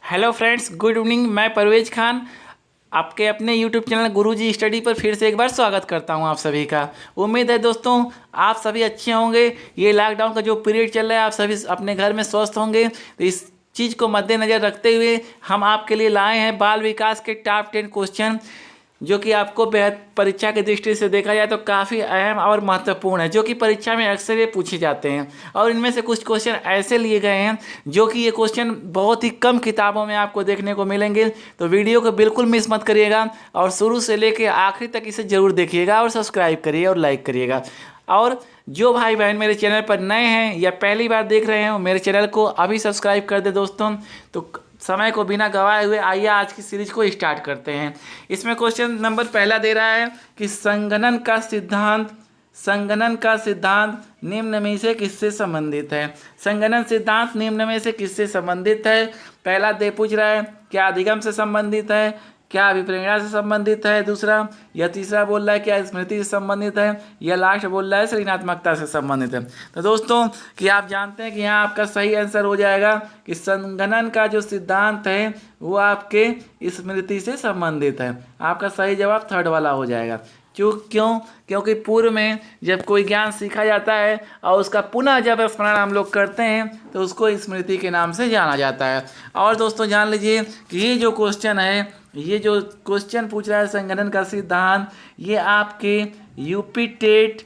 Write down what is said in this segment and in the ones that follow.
Hello friends, good evening. मैं परवेज खान आपके अपने यूट्यूब चैनल गुरुजी स्टडी पर फिर से एक बार स्वागत करता हूं आप सभी का। उम्मीद है दोस्तों आप सभी अच्छे होंगे। ये लॉकडाउन का जो पीरियड चल रहा है आप सभी अपने घर में स्वस्थ होंगे। तो इस चीज़ को मद्देनज़र रखते हुए हम आपके लिए लाए हैं बाल विकास के टॉप 10 क्वेश्चन, जो कि आपको बेहद परीक्षा की दृष्टि से देखा जाए तो काफ़ी अहम और महत्वपूर्ण है, जो कि परीक्षा में अक्सर ये पूछे जाते हैं। और इनमें से कुछ क्वेश्चन ऐसे लिए गए हैं जो कि ये क्वेश्चन बहुत ही कम किताबों में आपको देखने को मिलेंगे। तो वीडियो को बिल्कुल मिस मत करिएगा और शुरू से लेकर आखिरी तक इसे ज़रूर देखिएगा और सब्सक्राइब करिए और लाइक करिएगा। और जो भाई बहन मेरे चैनल पर नए हैं या पहली बार देख रहे हैं वो मेरे चैनल को अभी सब्सक्राइब कर दे दोस्तों। तो समय को बिना गवाए हुए आइए आज की सीरीज को स्टार्ट करते हैं। इसमें क्वेश्चन नंबर पहला दे रहा है कि संगणन का सिद्धांत निम्न में से किससे संबंधित है। संगणन सिद्धांत निम्न में से किससे संबंधित है। पहला दे पूछ रहा है क्या अधिगम से संबंधित है, क्या अभिप्रेरणा से संबंधित है, दूसरा या तीसरा बोल रहा है क्या स्मृति से संबंधित है, या लास्ट बोल रहा है सृजनात्मकता से संबंधित है। तो दोस्तों कि आप जानते हैं कि यहाँ आपका सही आंसर हो जाएगा कि संगणन का जो सिद्धांत है वो आपके स्मृति से संबंधित है। आपका सही जवाब थर्ड वाला हो जाएगा। क्योंकि पूर्व में जब कोई ज्ञान सीखा जाता है और उसका पुनः जब स्मरण हम लोग करते हैं तो उसको स्मृति के नाम से जाना जाता है। और दोस्तों जान लीजिए कि ये जो क्वेश्चन पूछ रहा है संगणन का सिद्धांत, ये आपके यूपी टेट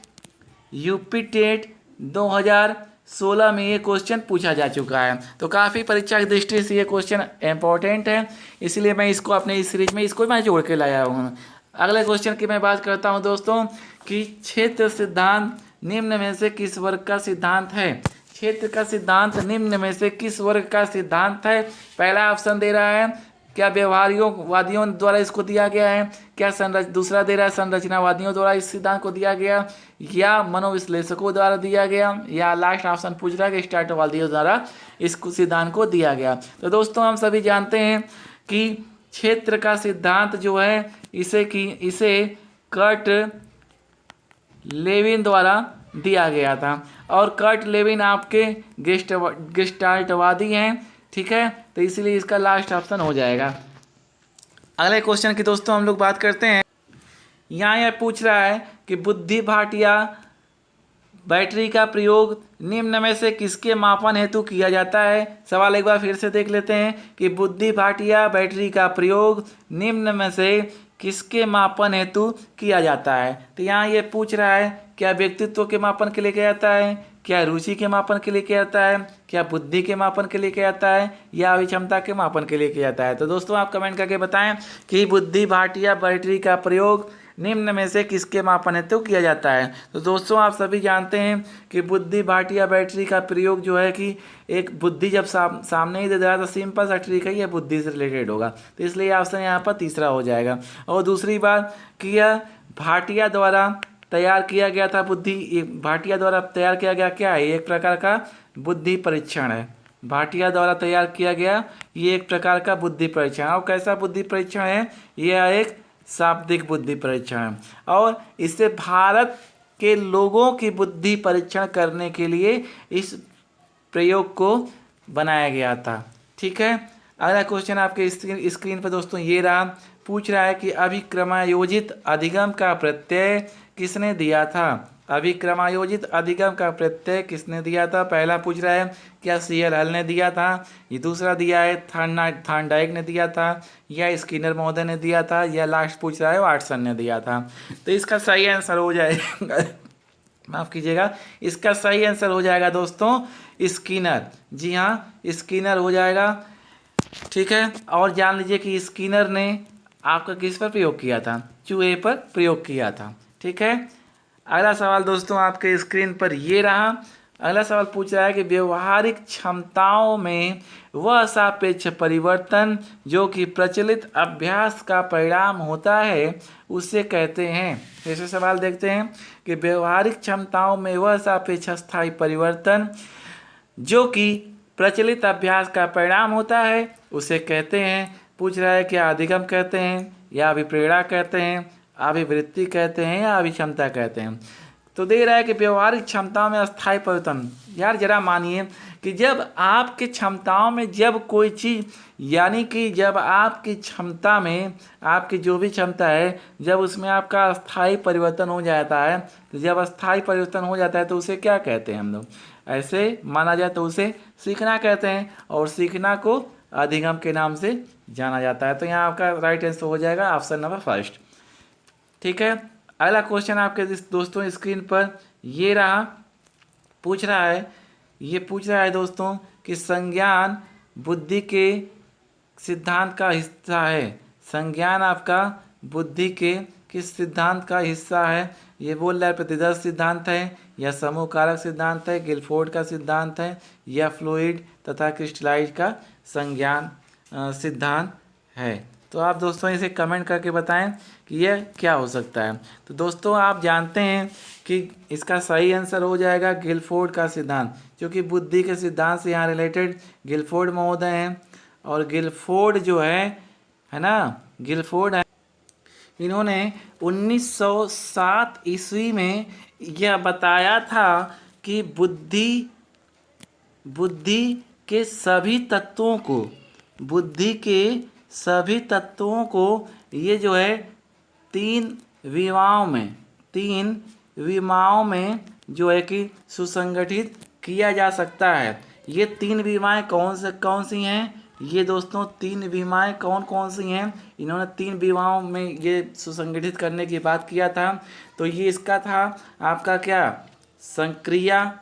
2016 में ये क्वेश्चन पूछा जा चुका है। तो काफ़ी परीक्षा की दृष्टि से ये क्वेश्चन इंपॉर्टेंट है, इसलिए मैं इसको अपने इस सीरीज में इसको मैं जोड़ के लाया हूँ। अगले क्वेश्चन की मैं बात करता हूँ दोस्तों कि क्षेत्र सिद्धांत निम्न में से किस वर्ग का सिद्धांत है। क्षेत्र का सिद्धांत निम्न में से किस वर्ग का सिद्धांत है। पहला ऑप्शन दे रहा है क्या व्यवहारियों द्वारा इसको दिया गया है, क्या दूसरा दे रहा है संरचनावादियों द्वारा इस सिद्धांत को दिया गया, या मनोविश्लेषकों द्वारा दिया गया, या लास्ट ऑप्शन पूछ रहा है कि स्टार्टवादियों द्वारा इस सिद्धांत को दिया गया। तो दोस्तों हम सभी जानते हैं कि क्षेत्र का सिद्धांत जो है इसे कर्ट लेविन द्वारा दिया गया था और कर्ट लेविन आपके गेस्टाल्टवादी हैं, ठीक है। तो इसलिए इसका लास्ट ऑप्शन हो जाएगा। अगले क्वेश्चन की दोस्तों हम लोग बात करते हैं। यहाँ यह पूछ रहा है कि बुद्धि भाटिया बैटरी का प्रयोग निम्न में से किसके मापन हेतु किया जाता है। सवाल एक बार फिर से देख लेते हैं कि बुद्धि भाटिया बैटरी का प्रयोग निम्न में से किसके मापन हेतु किया जाता है। तो यहाँ ये पूछ रहा है क्या व्यक्तित्व के मापन के लिए किया जाता है, क्या रुचि के मापन के लिए किया जाता है, क्या बुद्धि के मापन के लिए किया जाता है, या अभिक्षमता के मापन के लिए किया जाता है। तो दोस्तों आप कमेंट करके बताएं कि बुद्धि भाटिया बैटरी का प्रयोग निम्न में से किसके मापन हेतु किया जाता है। तो दोस्तों आप सभी जानते हैं कि बुद्धि भाटिया बैटरी का प्रयोग जो है कि एक बुद्धि जब सामने ही दे दिया तो सिंपल सा ट्रिक है, यह बुद्धि से रिलेटेड होगा। तो इसलिए ऑप्शन यहाँ पर तीसरा हो जाएगा। और दूसरी बात कि यह भाटिया द्वारा तैयार किया गया था, भाटिया द्वारा तैयार किया गया क्या है, एक प्रकार का बुद्धि परीक्षण है। भाटिया द्वारा तैयार किया गया ये एक प्रकार का बुद्धि परीक्षण। और कैसा बुद्धि परीक्षण है, यह एक शाब्दिक बुद्धि परीक्षण है और इससे भारत के लोगों की बुद्धि परीक्षण करने के लिए इस प्रयोग को बनाया गया था, ठीक है। अगला क्वेश्चन आपके स्क्रीन पर दोस्तों ये रहा, पूछ रहा है कि अभिक्रमायोजित अधिगम का प्रत्यय किसने दिया था। अभिक्रमायोजित अधिगम का प्रत्यय किसने दिया था। पहला पूछ रहा है क्या सीएल हल ने दिया था, ये दूसरा दिया है थॉर्नडाइक ने दिया था, या स्किनर महोदय ने दिया था, या लास्ट पूछ रहा है वाटसन ने दिया था। तो इसका सही आंसर हो जाएगा माफ़ कीजिएगा, इसका सही आंसर हो जाएगा दोस्तों स्किनर। जी हाँ स्किनर हो जाएगा, ठीक है। और जान लीजिए कि स्किनर ने आपका किस पर प्रयोग किया था, चूहे पर प्रयोग किया था, ठीक है। अगला सवाल दोस्तों आपके स्क्रीन पर ये रहा। अगला सवाल पूछ रहा है कि व्यवहारिक क्षमताओं में वह सापेक्ष परिवर्तन जो कि प्रचलित अभ्यास का परिणाम होता है उसे कहते हैं। ऐसे सवाल देखते हैं कि व्यवहारिक क्षमताओं में वह सापेक्ष स्थायी परिवर्तन जो कि प्रचलित अभ्यास का परिणाम होता है उसे कहते हैं। पूछ रहा है क्या अधिगम कहते हैं, या अभिप्रेरणा कहते हैं, अभिवृत्ति कहते हैं, या अभिक्षमता कहते हैं। तो दे रहा है कि व्यवहारिक क्षमता में अस्थायी परिवर्तन। यार जरा मानिए कि जब आपके क्षमताओं में जब कोई चीज़, यानी कि जब आपकी क्षमता में, आपकी जो भी क्षमता है, जब उसमें आपका अस्थायी परिवर्तन हो जाता है, तो जब अस्थायी परिवर्तन हो जाता है तो उसे क्या कहते हैं हम लोग? ऐसे माना जाए तो उसे सीखना कहते हैं, और सीखना को अधिगम के नाम से जाना जाता है। तो यहाँ आपका राइट आंसर हो जाएगा ऑप्शन नंबर फर्स्ट। ठीक है, अगला क्वेश्चन आपके दोस्तों स्क्रीन पर ये रहा। पूछ रहा है दोस्तों कि संज्ञान बुद्धि के सिद्धांत का हिस्सा है। संज्ञान आपका बुद्धि के किस सिद्धांत का हिस्सा है? ये बोल रहा है प्रतिदर्श सिद्धांत है, या समूह कारक सिद्धांत है, गिलफोर्ड का सिद्धांत है, या फ्लूइड तथा क्रिस्टलाइज का संज्ञान सिद्धांत है। तो आप दोस्तों इसे कमेंट करके बताएं कि यह क्या हो सकता है। तो दोस्तों आप जानते हैं कि इसका सही आंसर हो जाएगा गिलफोर्ड का सिद्धांत, क्योंकि बुद्धि के सिद्धांत से यहाँ रिलेटेड गिलफोर्ड महोदय हैं। और गिलफोर्ड जो है ना, गिलफोर्ड है, इन्होंने 1907 ईस्वी में यह बताया था कि बुद्धि के सभी तत्वों को, बुद्धि के सभी तत्वों को ये जो है तीन विमाओं में जो है कि सुसंगठित किया जा सकता है। ये तीन विमाएं कौन सी हैं? ये दोस्तों तीन विमाएं कौन सी हैं? इन्होंने तीन विमाओं में ये सुसंगठित करने की बात किया था। तो ये इसका था आपका क्या, संक्रिया,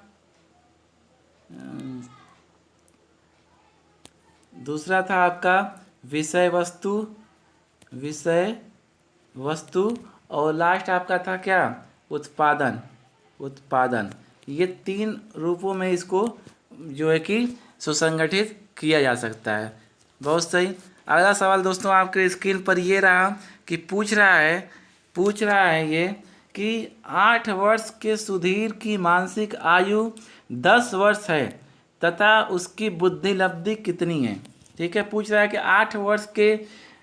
दूसरा था आपका विषय वस्तु, और लास्ट आपका था क्या, उत्पादन। ये तीन रूपों में इसको जो है कि सुसंगठित किया जा सकता है। बहुत सही। अगला सवाल दोस्तों आपके स्क्रीन पर ये रहा कि पूछ रहा है ये कि 8 वर्ष के सुधीर की मानसिक आयु 10 वर्ष है तथा उसकी बुद्धि लब्धि कितनी है? ठीक है, पूछ रहा है कि 8 वर्ष के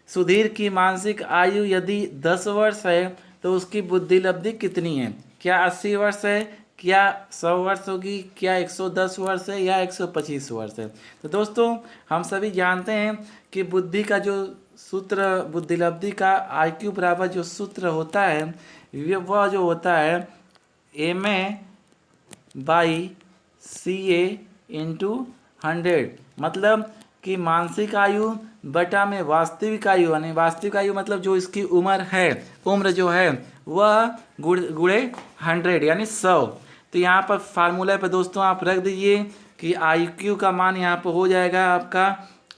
सुधीर की मानसिक आयु यदि 10 वर्ष है तो उसकी बुद्धि लब्धि कितनी है? क्या 80 वर्ष है, क्या 100 वर्ष होगी, क्या 110 वर्ष है, या 125 वर्ष है? तो दोस्तों हम सभी जानते हैं कि बुद्धि का जो सूत्र, बुद्धि लब्धि का IQ बराबर जो सूत्र होता है, वह जो होता है MA/CA/100, मतलब कि मानसिक आयु बटा में वास्तविक आयु, यानी वास्तविक आयु मतलब जो इसकी उम्र जो है वह गुणे 100 यानी 100। तो यहाँ पर फार्मूला पे दोस्तों आप रख दीजिए कि IQ का मान यहाँ पर हो जाएगा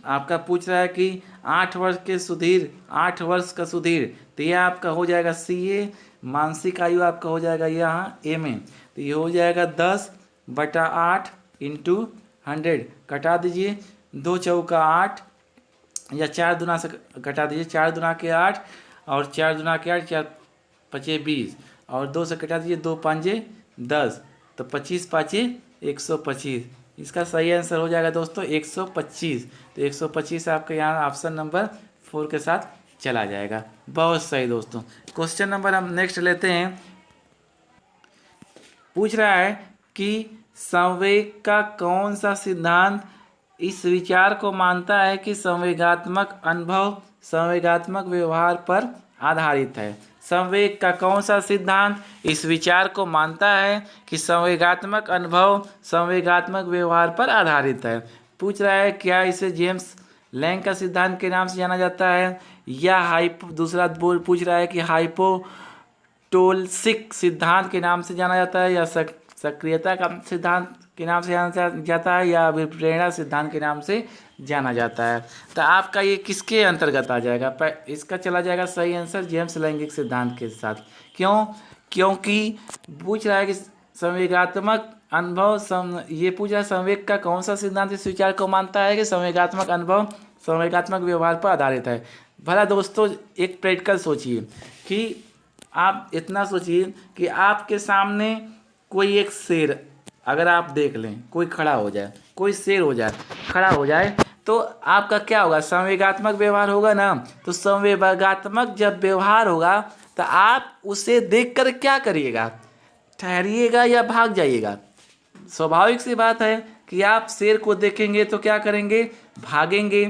आपका पूछ रहा है कि 8 वर्ष का सुधीर, तो यह आपका हो जाएगा CA, मानसिक आयु आपका हो जाएगा यहाँ MA, तो ये हो जाएगा 10/8 × 100। कटा दीजिए, 2 चौका 8, या 4 दूना से घटा दीजिए, 4 दूना के 8 और 4 दूना के 8, 4 5 20 और 2 से घटा दीजिए, 2 5 10, तो 25 5 125। इसका सही आंसर हो जाएगा दोस्तों 125। तो 125 आपके यहाँ ऑप्शन नंबर 4 के साथ चला जाएगा। बहुत सही दोस्तों। क्वेश्चन नंबर हम नेक्स्ट लेते हैं। पूछ रहा है कि संवेग का कौन सा सिद्धांत इस विचार को मानता है कि संवेगात्मक अनुभव संवेगात्मक व्यवहार पर आधारित है? संवेग का कौन सा सिद्धांत इस विचार को मानता है कि संवेगात्मक अनुभव संवेगात्मक व्यवहार पर आधारित है? पूछ रहा है क्या इसे जेम्स लैंग का सिद्धांत के नाम से जाना जाता है, या दूसरा पूछ रहा है कि हाइपोटोलसिक सिद्धांत के नाम से जाना जाता है, या सक्रियता का सिद्धांत के नाम से जाना जाता है, या प्रेरणा सिद्धांत के नाम से जाना जाता है? तो आपका ये किसके अंतर्गत आ जाएगा? इसका चला जाएगा सही आंसर जेम्स लैंगिक सिद्धांत के साथ। क्योंकि पूछ रहा है कि संवेगात्मक अनुभव ये पूछ रहा है संवेग का कौन सा सिद्धांत इस विचार को मानता है कि संवेगात्मक अनुभव संवेगात्मक व्यवहार पर आधारित है। भला दोस्तों एक प्रैक्टिकल सोचिए कि आप इतना सोचिए कि आपके सामने कोई एक शेर अगर आप देख लें, कोई खड़ा हो जाए, कोई शेर हो जाए, खड़ा हो जाए, तो आपका क्या होगा? संवेगात्मक व्यवहार होगा ना। तो संवेगात्मक जब व्यवहार होगा तो आप उसे देखकर क्या करिएगा? ठहरिएगा या भाग जाइएगा? स्वाभाविक सी बात है, कि आप शेर को देखेंगे तो क्या करेंगे, भागेंगे,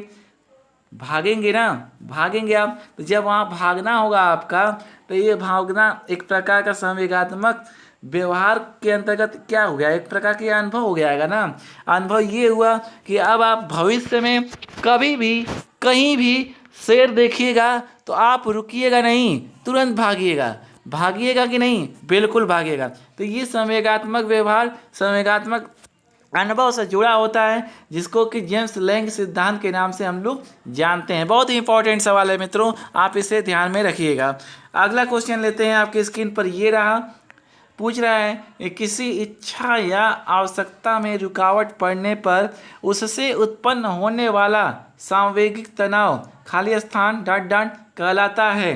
भागेंगे ना, भागेंगे आप। तो जब वहाँ भागना होगा आपका, तो ये भागना एक प्रकार का संवेगात्मक व्यवहार के अंतर्गत क्या हो गया, एक प्रकार का अनुभव हो गया ना। अनुभव ये हुआ कि अब आप भविष्य में कभी भी कहीं भी शेर देखिएगा तो आप रुकिएगा नहीं, तुरंत भागिएगा। भागिएगा कि नहीं, बिल्कुल भागिएगा। तो ये संवेगात्मक व्यवहार, संवेगात्मक अनुभव से जुड़ा होता है, जिसको कि जेम्स लैंग सिद्धांत के नाम से हम लोग जानते हैं। बहुत ही इंपॉर्टेंट सवाल है मित्रों, आप इसे ध्यान में रखिएगा। अगला क्वेश्चन लेते हैं, आपकी स्क्रीन पर ये रहा। पूछ रहा है कि किसी इच्छा या आवश्यकता में रुकावट पड़ने पर उससे उत्पन्न होने वाला सांवेगिक तनाव खाली स्थान डॉट डॉट कहलाता है।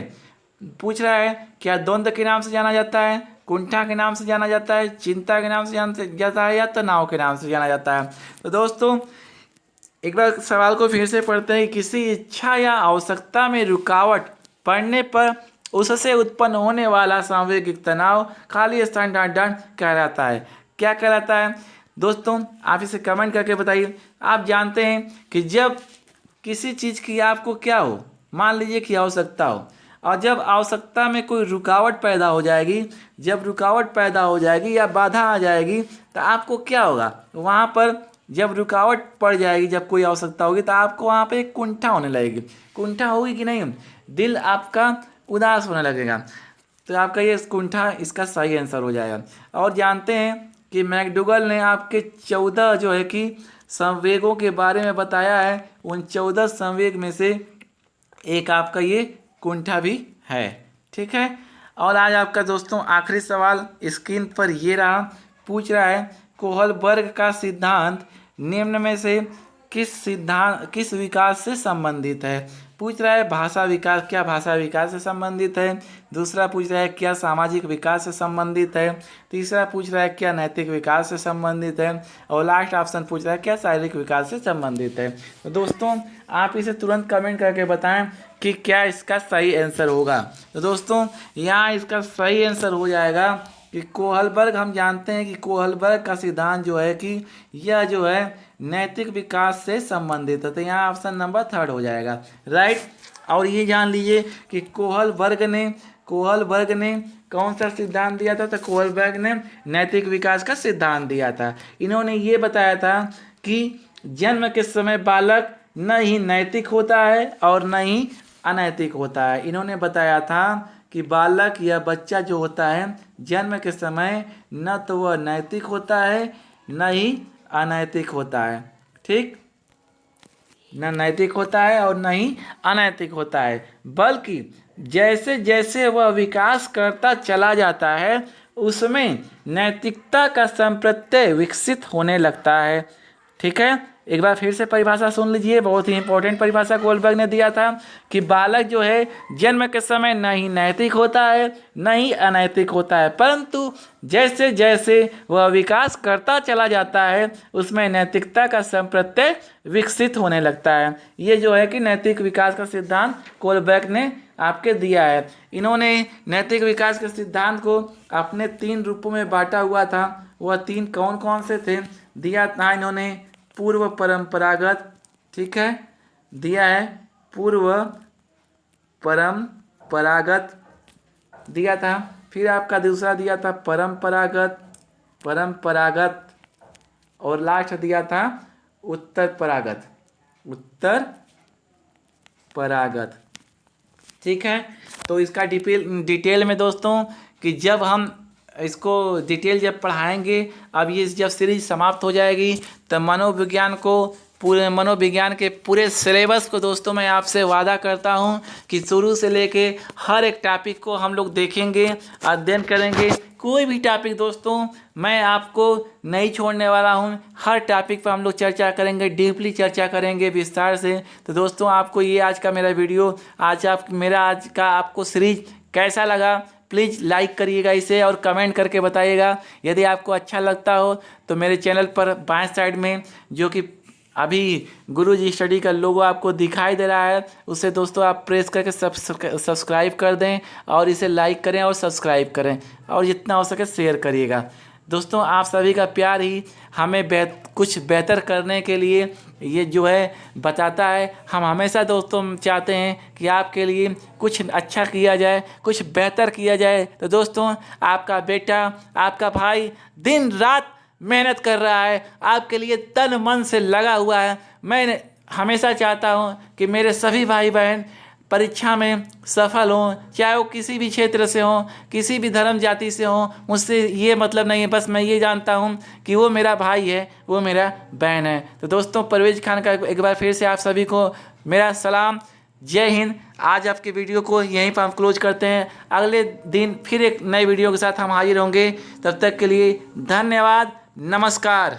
पूछ रहा है क्या द्वंद्व के नाम से जाना जाता है, कुंठा के नाम से जाना जाता है, चिंता के नाम से जाना जाता है, या तनाव के नाम से जाना जाता है। तो दोस्तों एक बार सवाल को फिर से पढ़ते हैं। किसी इच्छा या आवश्यकता में रुकावट पड़ने पर उससे उत्पन्न होने वाला सांवेगिक तनाव खाली स्थान डॉट डॉट कहलाता है। क्या कहलाता है दोस्तों, आप इसे कमेंट करके बताइए। आप जानते हैं कि जब किसी चीज़ की आपको क्या हो, मान लीजिए कि आवश्यकता हो, और जब आवश्यकता में कोई रुकावट पैदा हो जाएगी, जब रुकावट पैदा हो जाएगी या बाधा आ जाएगी, तो आपको क्या होगा, वहाँ पर जब रुकावट पड़ जाएगी, जब कोई आवश्यकता होगी, तो आपको वहाँ पे एक कुंठा होने लगेगी। कुंठा होगी कि नहीं, दिल आपका उदास होने लगेगा। तो आपका ये कुंठा इसका सही आंसर हो जाएगा। और जानते हैं कि मैकडूगल ने आपके 14 जो है कि संवेगों के बारे में बताया है, उन 14 संवेग में से एक आपका ये कुंठा भी है। ठीक है। और आज आपका दोस्तों आखिरी सवाल स्क्रीन पर ये रहा। पूछ रहा है कोहलबर्ग का सिद्धांत निम्न में से किस विकास से संबंधित है। पूछ रहा है भाषा विकास, क्या भाषा विकास से संबंधित है। दूसरा पूछ रहा है क्या सामाजिक विकास से संबंधित है। तीसरा पूछ रहा है क्या नैतिक विकास से संबंधित है। और लास्ट ऑप्शन पूछ रहा है क्या शारीरिक विकास से संबंधित है। तो दोस्तों आप इसे तुरंत कमेंट करके बताएं कि क्या इसका सही आंसर होगा। तो दोस्तों यहाँ इसका सही आंसर हो जाएगा कि कोहलबर्ग, हम जानते हैं कि कोहलबर्ग का सिद्धांत जो है कि यह जो है नैतिक विकास से संबंधित है। तो यहाँ ऑप्शन नंबर 3 हो जाएगा, राइट। और ये जान लीजिए कि कोहलबर्ग ने कौन सा सिद्धांत दिया था। तो कोहलबर्ग ने नैतिक विकास का सिद्धांत दिया था। इन्होंने ये बताया था कि जन्म के समय बालक न ही नैतिक होता है और न ही अनैतिक होता है। इन्होंने बताया था कि बालक या बच्चा जो होता है जन्म के समय न तो वह नैतिक होता है न ही अनैतिक होता है। ठीक, न नैतिक होता है और न ही अनैतिक होता है, बल्कि जैसे जैसे वह विकास करता चला जाता है उसमें नैतिकता का संप्रत्यय विकसित होने लगता है। ठीक है, एक बार फिर से परिभाषा सुन लीजिए, बहुत ही इंपॉर्टेंट परिभाषा कोहलबर्ग ने दिया था कि बालक जो है जन्म के समय न ही नैतिक होता है न ही अनैतिक होता है, परंतु जैसे जैसे वह विकास करता चला जाता है उसमें नैतिकता का संप्रत्यय विकसित होने लगता है। ये जो है कि नैतिक विकास का सिद्धांत कोहलबर्ग ने आपके दिया है। इन्होंने नैतिक विकास के सिद्धांत को अपने 3 रूपों में बांटा हुआ था। वह 3 कौन कौन से थे दिया था इन्होंने। पूर्व परंपरागत, ठीक है, दिया है पूर्व परंपरागत दिया था। फिर आपका दूसरा दिया था परंपरागत और लास्ट दिया था उत्तर परागत। ठीक है, तो इसका डिटेल में दोस्तों कि जब हम इसको डिटेल जब पढ़ाएंगे, अब ये जब सीरीज समाप्त हो जाएगी तो मनोविज्ञान के पूरे सिलेबस को दोस्तों मैं आपसे वादा करता हूँ कि शुरू से लेके हर एक टॉपिक को हम लोग देखेंगे, अध्ययन करेंगे। कोई भी टॉपिक दोस्तों मैं आपको नहीं छोड़ने वाला हूँ। हर टॉपिक पर हम लोग चर्चा करेंगे, डीपली चर्चा करेंगे विस्तार से। तो दोस्तों आपको ये आज का मेरा वीडियो, आज का आपको सीरीज कैसा लगा, प्लीज़ लाइक करिएगा इसे और कमेंट करके बताइएगा। यदि आपको अच्छा लगता हो तो मेरे चैनल पर बाएं साइड में जो कि अभी गुरुजी स्टडी का लोगो आपको दिखाई दे रहा है, उसे दोस्तों आप प्रेस करके सब्सक्राइब कर दें और इसे लाइक करें और सब्सक्राइब करें और जितना हो सके शेयर करिएगा। दोस्तों आप सभी का प्यार ही हमें कुछ बेहतर करने के लिए ये जो है बताता है। हम हमेशा दोस्तों चाहते हैं कि आपके लिए कुछ अच्छा किया जाए, कुछ बेहतर किया जाए। तो दोस्तों आपका बेटा, आपका भाई दिन रात मेहनत कर रहा है, आपके लिए तन मन से लगा हुआ है। मैं हमेशा चाहता हूँ कि मेरे सभी भाई बहन परीक्षा में सफल हों, चाहे वो किसी भी क्षेत्र से हों, किसी भी धर्म जाति से हों। मुझसे ये मतलब नहीं है, बस मैं ये जानता हूँ कि वो मेरा भाई है, वो मेरा बहन है। तो दोस्तों परवेज़ खान का एक बार फिर से आप सभी को मेरा सलाम, जय हिंद। आज आपके वीडियो को यहीं पर हम क्लोज करते हैं। अगले दिन फिर एक नई वीडियो के साथ हम हाजिर होंगे। तब तक के लिए धन्यवाद, नमस्कार।